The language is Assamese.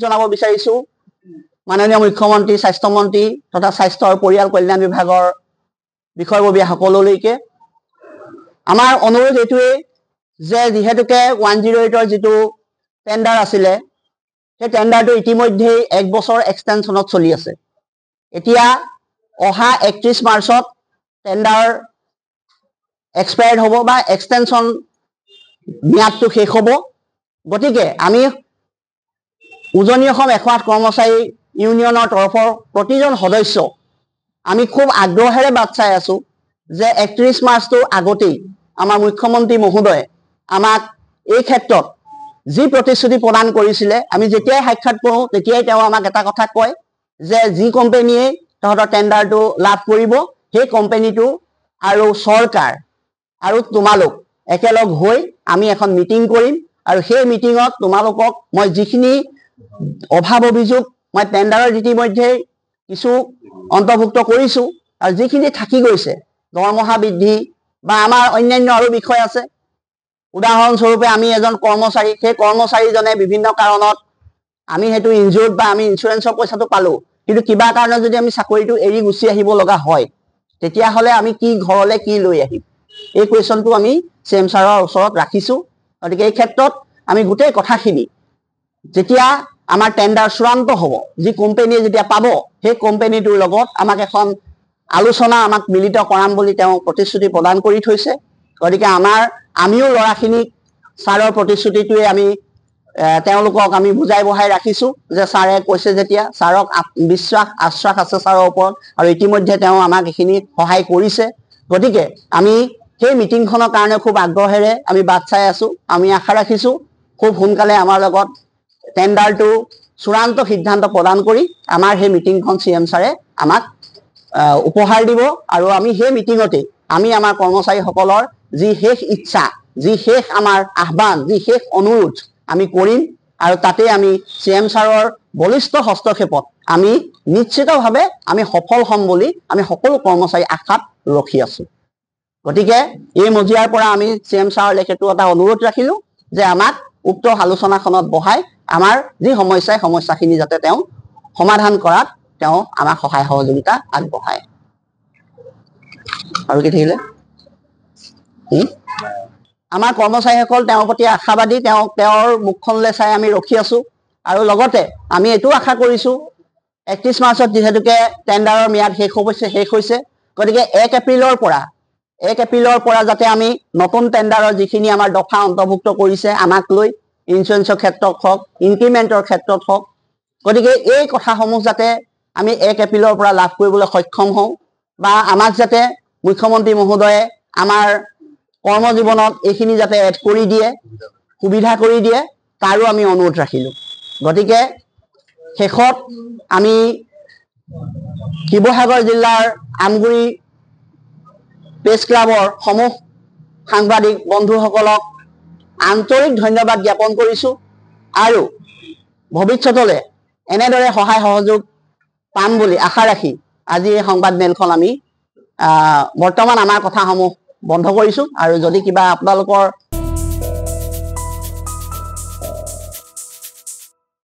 জনাব বিচাৰিছো মাননীয় মুখ্যমন্ত্ৰী স্বাস্থ্যমন্ত্ৰী তথা স্বাস্থ্য আৰু পৰিয়াল কল্যাণ বিভাগৰ বিষয়ববীয়া সকলোলৈকে আমাৰ অনুৰোধ এইটোৱেই যে যিহেতুকে 108ৰ যিটো টেণ্ডাৰ আছিলে সেই টেণ্ডাৰটো ইতিমধ্যেই 1 বছৰ এক্সটেনশ্যনত চলি আছে। এতিয়া অহা 31 মাৰ্চত টেণ্ডাৰ এক্সপায়াৰ্ড হ'ব বা এক্সটেনশ্যন ম্যাদটো শেষ হ'ব। গতিকে আমি উজনি অসম একাট কৰ্মচাৰী ইউনিয়নৰ তৰফৰ প্ৰতিজন সদস্য আমি খুব আগ্ৰহেৰে বাট চাই আছো যে 31 মাৰ্চটোৰ আগতেই আমাৰ মুখ্যমন্ত্ৰী মহোদয়ে আমাক এই ক্ষেত্ৰত যি প্ৰতিশ্ৰুতি প্ৰদান কৰিছিলে আমি যেতিয়াই সাক্ষাৎ কৰোঁ তেতিয়াই তেওঁ আমাক এটা কথা কয় যে যি কোম্পানীয়ে তহঁতৰ টেণ্ডাৰটো লাভ কৰিব সেই কোম্পানীটো আৰু চৰকাৰ আৰু তোমালোক একেলগ হৈ আমি এখন মিটিং কৰিম আৰু সেই মিটিঙত তোমালোকক মই যিখিনি অভাৱ অভিযোগ মই টেণ্ডাৰৰ ইতিমধ্যে কিছু অন্তৰ্ভুক্ত কৰিছো আৰু যিখিনি থাকি গৈছে দৰমহা বৃদ্ধি বা আমাৰ অন্যান্য আৰু বিষয় আছে। উদাহৰণস্বৰূপে আমি এজন কৰ্মচাৰী সেই কৰ্মচাৰীজনে বিভিন্ন কাৰণত আমি হেতু ইনজুৰ্ড বা আমি ইন্সুৰেন্সৰ পইচাটো পালো কিন্তু কিবা কাৰণত যদি আমি চাকৰিটো এৰি গুচি আহিব লগা হয় তেতিয়া হলে আমি কি ঘৰলে কি লৈ আহিম এই কোৱেশ্যনটো আমি CM ছাৰৰ ওচৰত ৰাখিছো। গতিকে এই ক্ষেত্ৰত আমি গোটেই কথাখিনি যেতিয়া আমাৰ টেণ্ডাৰ চূড়ান্ত হ'ব যি কোম্পানীয়ে যেতিয়া পাব সেই কোম্পানীটোৰ লগত আমাক এখন আলোচনা আমাক মিলিত কৰাম বুলি তেওঁ প্ৰতিশ্ৰুতি প্ৰদান কৰি থৈছে। গতিকে আমিও ল'ৰাখিনিক ছাৰৰ প্ৰতিশ্ৰুতিটোৱে আমি তেওঁলোকক আমি বুজাই বঢ়াই ৰাখিছো যে ছাৰে কৈছে যেতিয়া ছাৰক বিশ্বাস আশ্বাস আছে ছাৰৰ ওপৰত আৰু ইতিমধ্যে তেওঁ আমাক এইখিনি সহায় কৰিছে। গতিকে আমি সেই মিটিংখনৰ কাৰণে খুব আগ্ৰহেৰে আমি বাট চাই আছো। আমি আশা ৰাখিছো খুব সোনকালে আমাৰ লগত টেণ্ডাৰটো চূড়ান্ত সিদ্ধান্ত প্ৰদান কৰি আমাৰ সেই মিটিংখন CM ছাৰে আমাক উপহাৰ দিব আৰু আমি সেই মিটিঙতে আমি আমাৰ কৰ্মচাৰীসকলৰ যি শেষ ইচ্ছা যি শেষ আমাৰ আহ্বান যি শেষ অনুৰোধ আমি কৰিম আৰু তাতে আমি CM ছাৰৰ বলিষ্ঠ হস্তক্ষেপত আমি নিশ্চিতভাৱে আমি সফল হ'ম বুলি আমি সকলো কৰ্মচাৰী আশাত ৰখি আছো। গতিকে এই মজিয়াৰ পৰা আমি CM ছাৰৰ লেখেটো এটা অনুৰোধ ৰাখিলো যে আমাক উক্ত আলোচনাখনত বহাই আমাৰ যি সমস্যাখিনি যাতে তেওঁ সমাধান কৰাত তেওঁ আমাক সহায় সহযোগিতা আগবঢ়ায়। আৰু কি থাকিলে আমাৰ কৰ্মচাৰীসকল তেওঁৰ প্ৰতি আশাবাদী তেওঁৰ মুখখনলৈ চাই আমি ৰখি আছো আৰু লগতে আমি এইটো আশা কৰিছো 31 মাৰ্চত যিহেতুকে টেণ্ডাৰৰ ম্যাদ শেষ হৈছে গতিকে 1 এপ্ৰিলৰ পৰা যাতে আমি নতুন টেণ্ডাৰৰ যিখিনি আমাৰ দফা অন্তৰ্ভুক্ত কৰিছে আমাক লৈ ইন্সুৰেন্সৰ ক্ষেত্ৰত হওক ইনক্ৰিমেন্টৰ ক্ষেত্ৰত হওক গতিকে এই কথাসমূহ যাতে আমি 1 এপ্ৰিলৰ পৰা লাভ কৰিবলৈ সক্ষম হওঁ বা আমাক যাতে মুখ্যমন্ত্ৰী মহোদয়ে আমাৰ কৰ্মজীৱনত এইখিনি যাতে এড কৰি দিয়ে সুবিধা কৰি দিয়ে তাৰো আমি অনুৰোধ ৰাখিলো। গতিকে শেষত আমি শিৱসাগৰ জিলাৰ আমগুৰি প্ৰেছ ক্লাবৰ সমূহ সাংবাদিক বন্ধুসকলক আন্তৰিক ধন্যবাদ জ্ঞাপন কৰিছো আৰু ভৱিষ্যতলৈ এনেদৰে সহায় সহযোগ পাম বুলি আশা ৰাখি আজি এই সংবাদ মেলখন আমি বৰ্তমান আমাৰ কথাসমূহ বন্ধ কৰিছো আৰু যদি কিবা আপোনালোকৰ